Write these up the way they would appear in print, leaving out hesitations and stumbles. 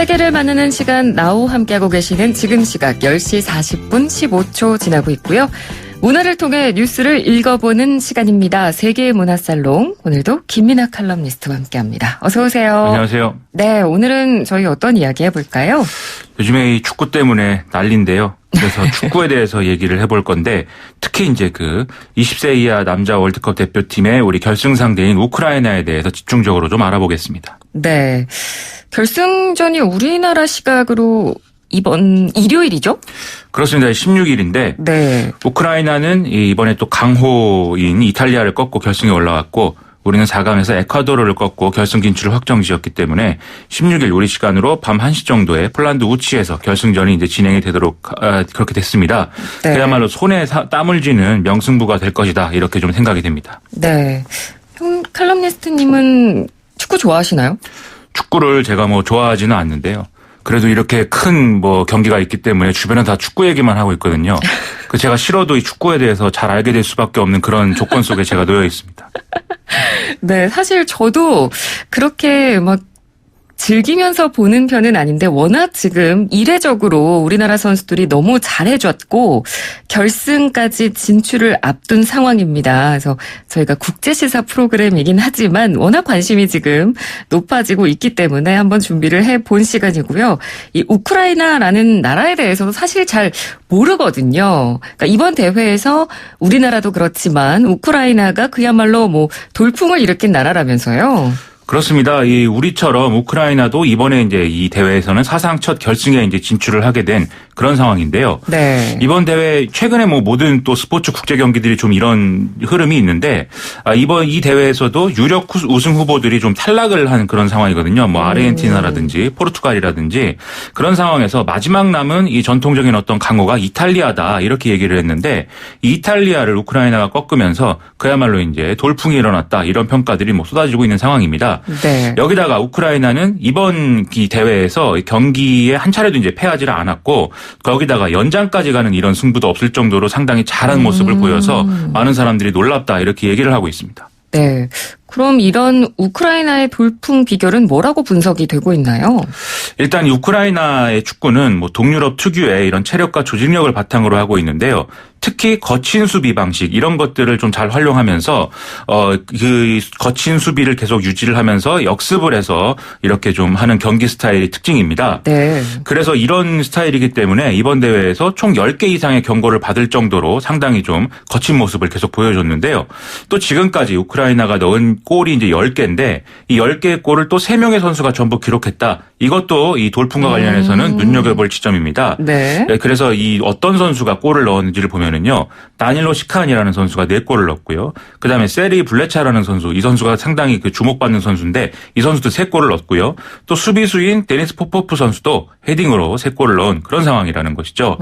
세계를 만나는 시간 나우 함께하고 계시는 지금 시각 10시 40분 15초 지나고 있고요. 문화를 통해 뉴스를 읽어보는 시간입니다. 세계의 문화살롱. 오늘도 김민아 칼럼니스트와 함께합니다. 어서 오세요. 안녕하세요. 네, 오늘은 저희 어떤 이야기 해볼까요? 요즘에 이 축구 때문에 난리인데요. 그래서 축구에 대해서 얘기를 해볼 건데 특히 이제 그 20세 이하 남자 월드컵 대표팀의 우리 결승 상대인 우크라이나에 대해서 집중적으로 좀 알아보겠습니다. 네, 결승전이 우리나라 시각으로 이번 일요일이죠? 그렇습니다. 16일인데 네. 우크라이나는 이번에 또 강호인 이탈리아를 꺾고 결승에 올라왔고 우리는 4강에서 에콰도르를 꺾고 결승 진출을 확정지었기 때문에 16일 우리 시간으로 밤 1시 정도에 폴란드 우치에서 결승전이 이제 진행이 되도록 그렇게 됐습니다. 네. 그야말로 손에 땀을 쥐는 명승부가 될 것이다 이렇게 좀 생각이 됩니다. 네. 칼럼니스트님은 축구 좋아하시나요? 축구를 제가 뭐 좋아하지는 않는데요. 그래도 이렇게 큰 뭐 경기가 있기 때문에 주변에 다 축구 얘기만 하고 있거든요. 그 제가 싫어도 이 축구에 대해서 잘 알게 될 수밖에 없는 그런 조건 속에 제가 놓여 있습니다. 네, 사실 저도 그렇게 막 즐기면서 보는 편은 아닌데 워낙 지금 이례적으로 우리나라 선수들이 너무 잘해줬고 결승까지 진출을 앞둔 상황입니다. 그래서 저희가 국제시사 프로그램이긴 하지만 워낙 관심이 지금 높아지고 있기 때문에 한번 준비를 해본 시간이고요. 이 우크라이나라는 나라에 대해서도 사실 잘 모르거든요. 그러니까 이번 대회에서 우리나라도 그렇지만 우크라이나가 그야말로 뭐 돌풍을 일으킨 나라라면서요. 그렇습니다. 이 우리처럼 우크라이나도 이번에 이제 이 대회에서는 사상 첫 결승에 이제 진출을 하게 된 그런 상황인데요. 네. 이번 대회 최근에 뭐 모든 또 스포츠 국제 경기들이 좀 이런 흐름이 있는데 이번 이 대회에서도 유력 우승 후보들이 좀 탈락을 한 그런 상황이거든요. 뭐 아르헨티나라든지 포르투갈이라든지 그런 상황에서 마지막 남은 이 전통적인 어떤 강호가 이탈리아다 이렇게 얘기를 했는데 이 이탈리아를 우크라이나가 꺾으면서 그야말로 이제 돌풍이 일어났다 이런 평가들이 뭐 쏟아지고 있는 상황입니다. 네. 여기다가 우크라이나는 이번 이 대회에서 경기에 한 차례도 이제 패하지를 않았고 거기다가 연장까지 가는 이런 승부도 없을 정도로 상당히 잘한 모습을 보여서 많은 사람들이 놀랍다 이렇게 얘기를 하고 있습니다. 네. 그럼 이런 우크라이나의 돌풍 비결은 뭐라고 분석이 되고 있나요? 일단 우크라이나의 축구는 뭐 동유럽 특유의 이런 체력과 조직력을 바탕으로 하고 있는데요. 특히 거친 수비 방식 이런 것들을 좀 잘 활용하면서 그 거친 수비를 계속 유지를 하면서 역습을 해서 이렇게 좀 하는 경기 스타일이 특징입니다. 네. 그래서 이런 스타일이기 때문에 이번 대회에서 총 10개 이상의 경고를 받을 정도로 상당히 좀 거친 모습을 계속 보여줬는데요. 또 지금까지 우크라이나가 넣은 골이 이제 10개인데 이 10개의 골을 또 3명의 선수가 전부 기록했다. 이것도 이 돌풍과 관련해서는 눈여겨볼 지점입니다. 네. 그래서 이 어떤 선수가 골을 넣었는지를 보면은요. 다닐로 시칸이라는 선수가 4골을 넣었고요. 그다음에 세리 블레차라는 선수, 이 선수가 상당히 그 주목받는 선수인데 이 선수도 3골을 넣었고요. 또 수비수인 데니스 포포프 선수도 헤딩으로 3골을 넣은 그런 상황이라는 것이죠.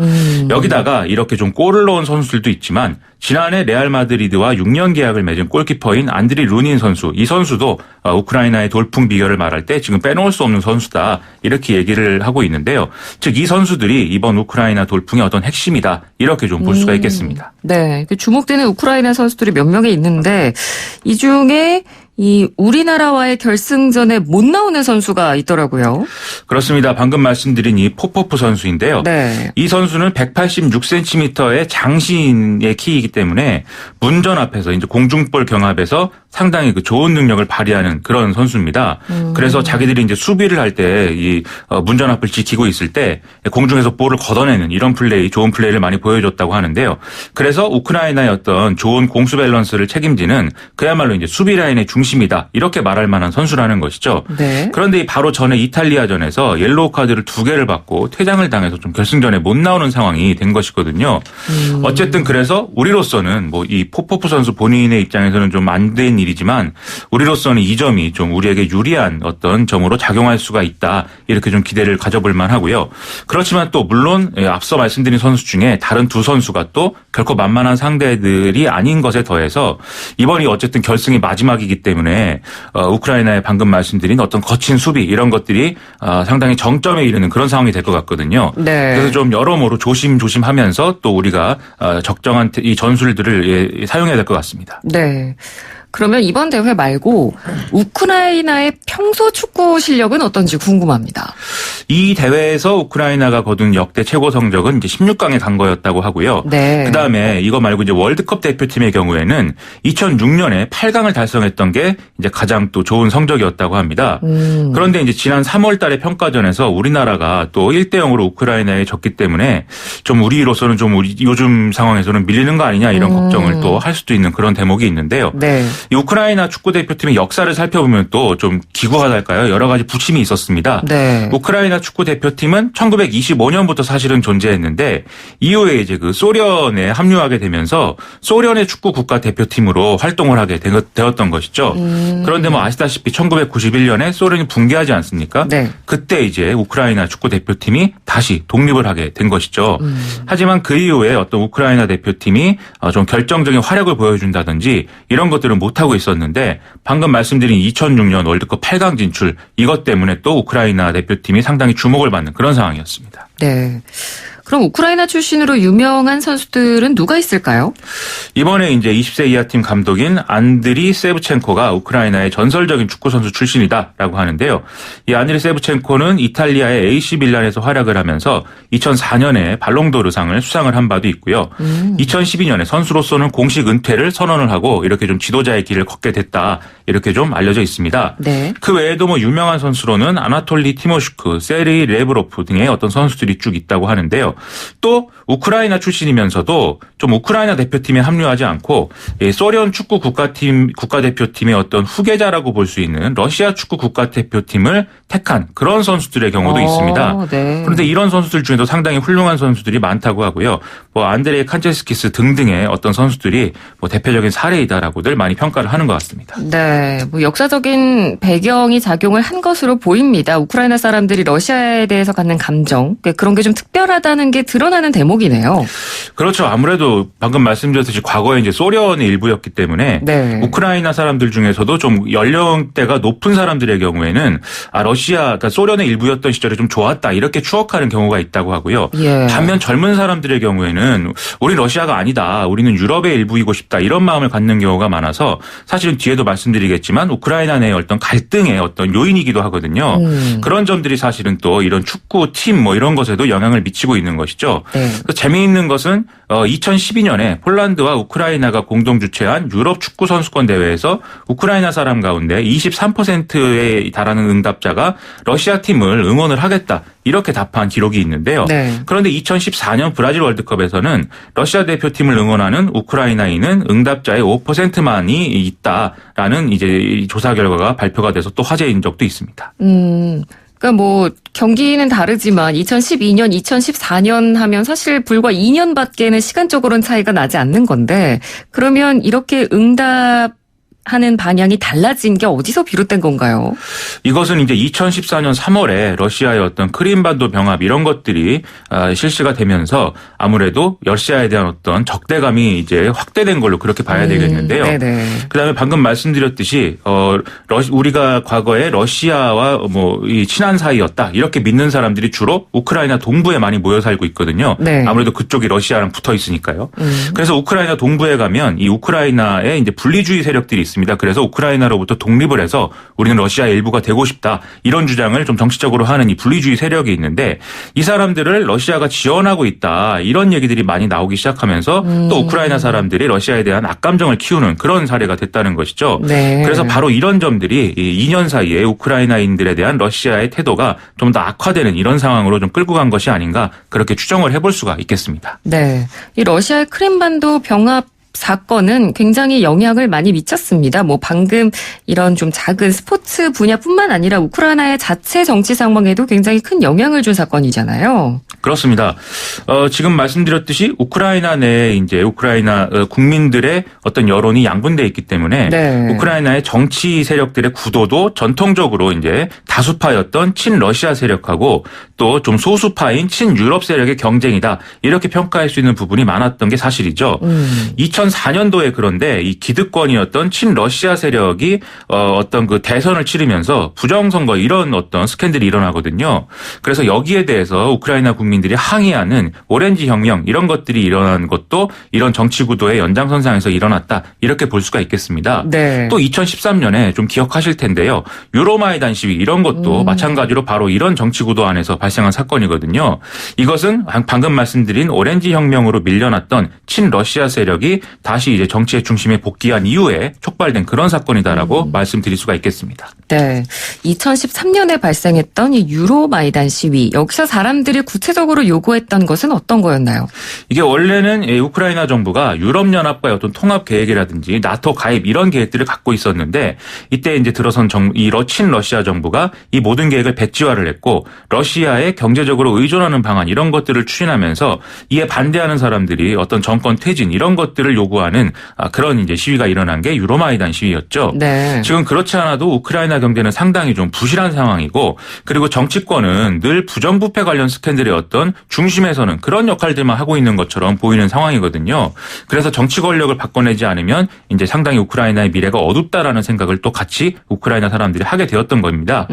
여기다가 이렇게 좀 골을 넣은 선수들도 있지만 지난해 레알 마드리드와 6년 계약을 맺은 골키퍼인 안드리 루닌 선수, 이 선수도 우크라이나의 돌풍 비결을 말할 때 지금 빼놓을 수 없는 선수다 이렇게 얘기를 하고 있는데요. 즉 이 선수들이 이번 우크라이나 돌풍의 어떤 핵심이다 이렇게 좀 볼 수가 있겠습니다. 네, 주목되는 우크라이나 선수들이 몇 명이 있는데 이 중에 이 우리나라와의 결승전에 못 나오는 선수가 있더라고요. 그렇습니다. 방금 말씀드린 이 포포프 선수인데요. 네. 이 선수는 186cm의 장신의 키이기 때문에 문전 앞에서 이제 공중볼 경합에서 상당히 그 좋은 능력을 발휘하는 그런 선수입니다. 그래서 자기들이 이제 수비를 할 때 이 문전 앞을 지키고 있을 때 공중에서 볼을 걷어내는 이런 플레이, 좋은 플레이를 많이 보여줬다고 하는데요. 그래서 우크라이나의 어떤 좋은 공수 밸런스를 책임지는 그야말로 이제 수비 라인의 중심이다 이렇게 말할 만한 선수라는 것이죠. 네. 그런데 바로 전에 이탈리아전에서 옐로우 카드를 2개를 받고 퇴장을 당해서 좀 결승전에 못 나오는 상황이 된 것이거든요. 어쨌든 그래서 우리로서는 뭐 이 포포프 선수 본인의 입장에서는 좀 안 된 일이지만 우리로서는 이 점이 좀 우리에게 유리한 어떤 점으로 작용할 수가 있다 이렇게 좀 기대를 가져볼 만하고요. 그렇지만 또 물론 앞서 말씀드린 선수 중에 다른 2 선수가 또 결코 만만한 상대들이 아닌 것에 더해서 이번이 어쨌든 결승이 마지막이기 때문에 우크라이나의 방금 말씀드린 어떤 거친 수비 이런 것들이 상당히 정점에 이르는 그런 상황이 될 것 같거든요. 네. 그래서 좀 여러모로 조심하면서 또 우리가 적정한 이 전술들을 사용해야 될 것 같습니다. 네. 그러면 이번 대회 말고 우크라이나의 평소 축구 실력은 어떤지 궁금합니다. 이 대회에서 우크라이나가 거둔 역대 최고 성적은 이제 16강에 간 거였다고 하고요. 네. 그다음에 이거 말고 이제 월드컵 대표팀의 경우에는 2006년에 8강을 달성했던 게 이제 가장 또 좋은 성적이었다고 합니다. 그런데 이제 지난 3월 달에 평가전에서 우리나라가 또 1대0으로 우크라이나에 졌기 때문에 좀 우리로서는 좀 우리 요즘 상황에서는 밀리는 거 아니냐 이런 걱정을 또 할 수도 있는 그런 대목이 있는데요. 네. 이 우크라이나 축구 대표팀의 역사를 살펴보면 또 좀 기구하달까요? 여러 가지 부침이 있었습니다. 네. 우크라이나 축구 대표팀은 1925년부터 사실은 존재했는데 이후에 이제 그 소련에 합류하게 되면서 소련의 축구 국가 대표팀으로 활동을 하게 되었던 것이죠. 그런데 뭐 아시다시피 1991년에 소련이 붕괴하지 않습니까? 네. 그때 이제 우크라이나 축구 대표팀이 다시 독립을 하게 된 것이죠. 하지만 그 이후에 어떤 우크라이나 대표팀이 좀 결정적인 활약을 보여준다든지 이런 것들은 못하고 있었는데 방금 말씀드린 2006년 월드컵 8강 진출 이것 때문에 또 우크라이나 대표팀이 상당히 주목을 받는 그런 상황이었습니다. 네. 그럼 우크라이나 출신으로 유명한 선수들은 누가 있을까요? 이번에 이제 20세 이하 팀 감독인 안드리 세브첸코가 우크라이나의 전설적인 축구 선수 출신이다라고 하는데요. 이 안드리 세브첸코는 이탈리아의 AC 밀란에서 활약을 하면서 2004년에 발롱도르상을 수상을 한 바도 있고요. 2012년에 선수로서는 공식 은퇴를 선언을 하고 이렇게 좀 지도자의 길을 걷게 됐다. 이렇게 좀 알려져 있습니다. 네. 그 외에도 뭐 유명한 선수로는 아나톨리 티모슈크, 세르이 레브로프 등의 어떤 선수들이 쭉 있다고 하는데요. 또 우크라이나 출신이면서도 좀 우크라이나 대표팀에 합류하지 않고 소련 축구 국가대표팀의 어떤 후계자라고 볼 수 있는 러시아 축구 국가대표팀을 택한 그런 선수들의 경우도 있습니다. 네. 그런데 이런 선수들 중에도 상당히 훌륭한 선수들이 많다고 하고요. 뭐 안드레이 칸체스키스 등등의 어떤 선수들이 뭐 대표적인 사례이다라고들 많이 평가를 하는 것 같습니다. 네, 뭐 역사적인 배경이 작용을 한 것으로 보입니다. 우크라이나 사람들이 러시아에 대해서 갖는 감정, 그런 게 좀 특별하다는 게 드러나는 대목이네요. 그렇죠. 아무래도 방금 말씀드렸듯이 과거에 이제 소련의 일부였기 때문에 네. 우크라이나 사람들 중에서도 좀 연령대가 높은 사람들의 경우에는 그러니까 소련의 일부였던 시절에 좀 좋았다 이렇게 추억하는 경우가 있다고 하고요. 예. 반면 젊은 사람들의 경우에는 우리 러시아가 아니다. 우리는 유럽의 일부이고 싶다. 이런 마음을 갖는 경우가 많아서 사실은 뒤에도 말씀드리겠지만 우크라이나 내의 어떤 갈등의 어떤 요인이기도 하거든요. 그런 점들이 사실은 또 이런 축구 팀 뭐 이런 것에도 영향을 미치고 있는 것이죠. 네. 재미있는 것은 2012년에 폴란드와 우크라이나가 공동 주최한 유럽 축구 선수권 대회에서 우크라이나 사람 가운데 23%에 달하는 응답자가 러시아 팀을 응원을 하겠다. 이렇게 답한 기록이 있는데요. 네. 그런데 2014년 브라질 월드컵에서는 러시아 대표팀을 응원하는 우크라이나인은 응답자의 5%만이 있다라는 이제 조사 결과가 발표가 돼서 또 화제인 적도 있습니다. 그러니까 뭐 경기는 다르지만 2012년, 2014년 하면 사실 불과 2년밖에는 시간적으로는 차이가 나지 않는 건데 그러면 이렇게 응답하는 방향이 달라진 게 어디서 비롯된 건가요? 이것은 이제 2014년 3월에 러시아의 어떤 크림반도 병합 이런 것들이 실시가 되면서 아무래도 러시아에 대한 어떤 적대감이 이제 확대된 걸로 그렇게 봐야 되겠는데요. 네네. 그다음에 방금 말씀드렸듯이 우리가 과거에 러시아와 뭐 이 친한 사이였다 이렇게 믿는 사람들이 주로 우크라이나 동부에 많이 모여 살고 있거든요. 네. 아무래도 그쪽이 러시아랑 붙어 있으니까요. 그래서 우크라이나 동부에 가면 이 우크라이나에 이제 분리주의 세력들이 있습니다. 그래서 우크라이나로부터 독립을 해서 우리는 러시아의 일부가 되고 싶다 이런 주장을 좀 정치적으로 하는 이 분리주의 세력이 있는데 이 사람들을 러시아가 지원하고 있다 이런 얘기들이 많이 나오기 시작하면서 또 우크라이나 사람들이 러시아에 대한 악감정을 키우는 그런 사례가 됐다는 것이죠. 네. 그래서 바로 이런 점들이 이 2년 사이에 우크라이나인들에 대한 러시아의 태도가 좀 더 악화되는 이런 상황으로 좀 끌고 간 것이 아닌가 그렇게 추정을 해볼 수가 있겠습니다. 네. 이 러시아의 크림반도 병합 사건은 굉장히 영향을 많이 미쳤습니다. 뭐 방금 이런 좀 작은 스포츠 분야뿐만 아니라 우크라이나의 자체 정치 상황에도 굉장히 큰 영향을 준 사건이잖아요. 그렇습니다. 지금 말씀드렸듯이 우크라이나 내에 이제 우크라이나 국민들의 어떤 여론이 양분돼 있기 때문에 네. 우크라이나의 정치 세력들의 구도도 전통적으로 이제 다수파였던 친러시아 세력하고 또 좀 소수파인 친유럽 세력의 경쟁이다. 이렇게 평가할 수 있는 부분이 많았던 게 사실이죠. 2000 2004년도에 그런데 이 기득권이었던 친러시아 세력이 어떤 그 대선을 치르면서 부정선거 이런 어떤 스캔들이 일어나거든요. 그래서 여기에 대해서 우크라이나 국민들이 항의하는 오렌지 혁명 이런 것들이 일어난 것도 이런 정치 구도의 연장선상에서 일어났다 이렇게 볼 수가 있겠습니다. 네. 또 2013년에 좀 기억하실 텐데요. 유로마이단 시위 이런 것도 마찬가지로 바로 이런 정치 구도 안에서 발생한 사건이거든요. 이것은 방금 말씀드린 오렌지 혁명으로 밀려났던 친러시아 세력이 다시 이제 정치의 중심에 복귀한 이후에 촉발된 그런 사건이다라고 말씀드릴 수가 있겠습니다. 네. 2013년에 발생했던 이 유로마이단 시위. 여기서 사람들이 구체적으로 요구했던 것은 어떤 거였나요? 이게 원래는 우크라이나 정부가 유럽연합과의 어떤 통합 계획이라든지 나토 가입 이런 계획들을 갖고 있었는데 이때 이제 들어선 이 친러시아 정부가 이 모든 계획을 백지화를 했고 러시아에 경제적으로 의존하는 방안 이런 것들을 추진하면서 이에 반대하는 사람들이 어떤 정권 퇴진 이런 것들을 요구하는 그런 이제 시위가 일어난 게 유로마이단 시위였죠. 네. 지금 그렇지 않아도 우크라이나 경제는 상당히 좀 부실한 상황이고 그리고 정치권은 늘 부정부패 관련 스캔들의 어떤 중심에서는 그런 역할들만 하고 있는 것처럼 보이는 상황이거든요. 그래서 정치 권력을 바꿔내지 않으면 이제 상당히 우크라이나의 미래가 어둡다라는 생각을 또 같이 우크라이나 사람들이 하게 되었던 겁니다.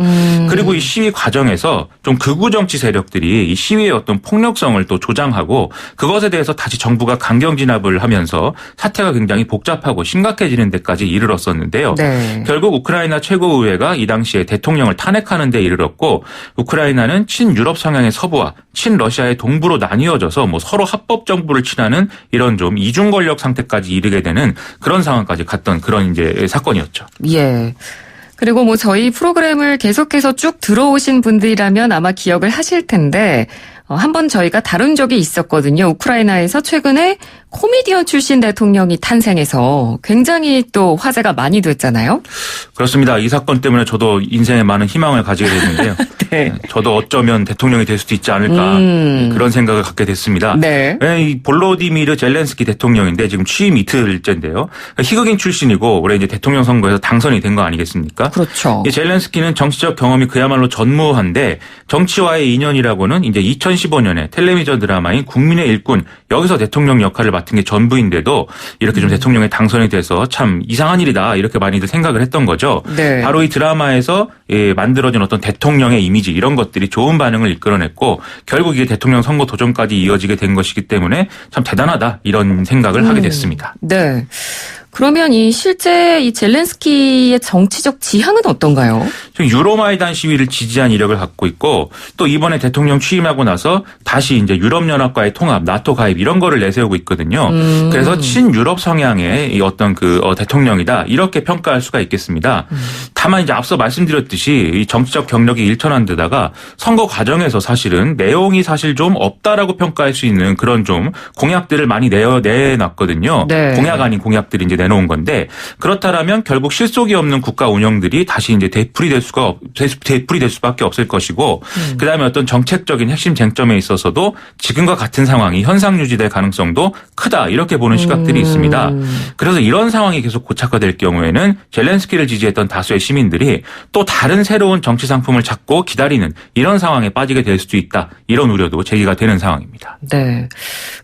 그리고 이 시위 과정에서 좀 극우 정치 세력들이 이 시위의 어떤 폭력성을 또 조장하고 그것에 대해서 다시 정부가 강경 진압을 하면서 사태가 굉장히 복잡하고 심각해지는 데까지 이르렀었는데요. 네. 결국 우크라이나 최고의회가 이 당시에 대통령을 탄핵하는 데 이르렀고 우크라이나는 친유럽 성향의 서부와 친러시아의 동부로 나뉘어져서 뭐 서로 합법 정부를 치라는 이런 좀 이중 권력 상태까지 이르게 되는 그런 상황까지 갔던 그런 이제 사건이었죠. 예. 그리고 뭐 저희 프로그램을 계속해서 쭉 들어오신 분들이라면 아마 기억을 하실 텐데 한번 저희가 다룬 적이 있었거든요. 우크라이나에서 최근에 코미디언 출신 대통령이 탄생해서 굉장히 또 화제가 많이 됐잖아요. 그렇습니다. 이 사건 때문에 저도 인생에 많은 희망을 가지게 됐는데요. 네. 저도 어쩌면 대통령이 될 수도 있지 않을까 그런 생각을 갖게 됐습니다. 네. 이 볼로디미르 젤렌스키 대통령인데 지금 취임 이틀째인데요. 희극인 출신이고 올해 이제 대통령 선거에서 당선이 된 거 아니겠습니까? 그렇죠. 이 젤렌스키는 정치적 경험이 그야말로 전무한데 정치와의 인연이라고는 이제 2015년에 텔레비전 드라마인 국민의 일꾼 여기서 대통령 역할을 맡은 게 전부인데도 이렇게 좀 대통령에 당선이 돼서 참 이상한 일이다 이렇게 많이들 생각을 했던 거죠. 네. 바로 이 드라마에서 만들어진 어떤 대통령의 이미지 이런 것들이 좋은 반응을 이끌어냈고 결국 이게 대통령 선거 도전까지 이어지게 된 것이기 때문에 참 대단하다 이런 생각을 하게 됐습니다. 네. 그러면 이 실제 이 젤렌스키의 정치적 지향은 어떤가요? 지금 유로마이단 시위를 지지한 이력을 갖고 있고 또 이번에 대통령 취임하고 나서 다시 이제 유럽연합과의 통합, 나토 가입 이런 거를 내세우고 있거든요. 그래서 친유럽 성향의 이 어떤 그 대통령이다 이렇게 평가할 수가 있겠습니다. 다만 이제 앞서 말씀드렸듯이 이 정치적 경력이 일천한 데다가 선거 과정에서 사실은 내용이 사실 좀 없다라고 평가할 수 있는 그런 좀 공약들을 많이 내놨거든요. 네. 공약 아닌 공약들이 이제 내놓은 건데 그렇다라면 결국 실속이 없는 국가 운영들이 다시 이제 되풀이 될 수밖에 없을 것이고 그다음에 어떤 정책적인 핵심 쟁점에 있어서도 지금과 같은 상황이 현상 유지될 가능성도 크다 이렇게 보는 시각들이 있습니다. 그래서 이런 상황이 계속 고착화될 경우에는 젤렌스키를 지지했던 다수의 시민들이 또 다른 새로운 정치 상품을 찾고 기다리는 이런 상황에 빠지게 될 수도 있다 이런 우려도 제기가 되는 상황입니다. 네.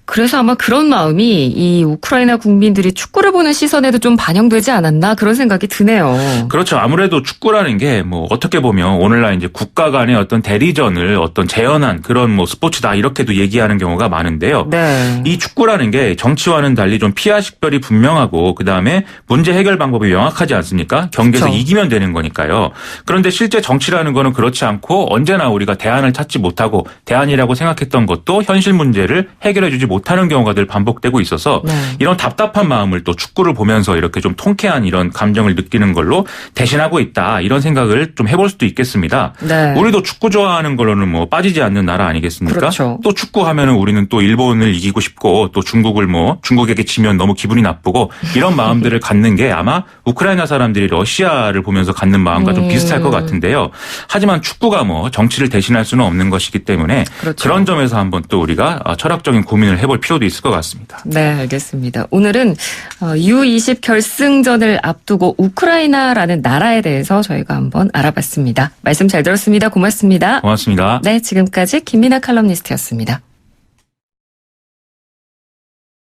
그래서 아마 그런 마음이 이 우크라이나 국민들이 축구를 보는 시선에도 좀 반영되지 않았나 그런 생각이 드네요. 그렇죠. 아무래도 축구라는 게 뭐 어떻게 보면 오늘날 이제 국가 간의 어떤 대리전을 어떤 재현한 그런 뭐 스포츠다 이렇게도 얘기하는 경우가 많은데요. 네. 이 축구라는 게 정치와는 달리 좀 피하 식별이 분명하고 그다음에 문제 해결 방법이 명확하지 않습니까? 경기에서 그렇죠. 이기면 되는 거니까요. 그런데 실제 정치라는 거는 그렇지 않고 언제나 우리가 대안을 찾지 못하고 대안이라고 생각했던 것도 현실 문제를 해결해 주지 못하는 경우가 늘 반복되고 있어서 네. 이런 답답한 마음을 또 축구를 보면서 이렇게 좀 통쾌한 이런 감정을 느끼는 걸로 대신하고 있다 이런 생각을 좀 해볼 수도 있겠습니다. 네. 우리도 축구 좋아하는 걸로는 뭐 빠지지 않는 나라 아니겠습니까? 그렇죠. 또 축구 하면은 우리는 또 일본을 이기고 싶고 또 중국에게 지면 너무 기분이 나쁘고 이런 마음들을 갖는 게 아마 우크라이나 사람들이 러시아를 보면서 갖는 마음과 좀 비슷할 것 같은데요. 하지만 축구가 뭐 정치를 대신할 수는 없는 것이기 때문에 그렇죠. 그런 점에서 한번 또 우리가 철학적인 고민을 해볼 필요도 있을 것 같습니다. 네, 알겠습니다. 오늘은 U20 결승전을 앞두고 우크라이나라는 나라에 대해서 저희가 한번 알아봤습니다. 말씀 잘 들었습니다. 고맙습니다. 고맙습니다. 네, 지금까지 김민아 칼럼니스트였습니다.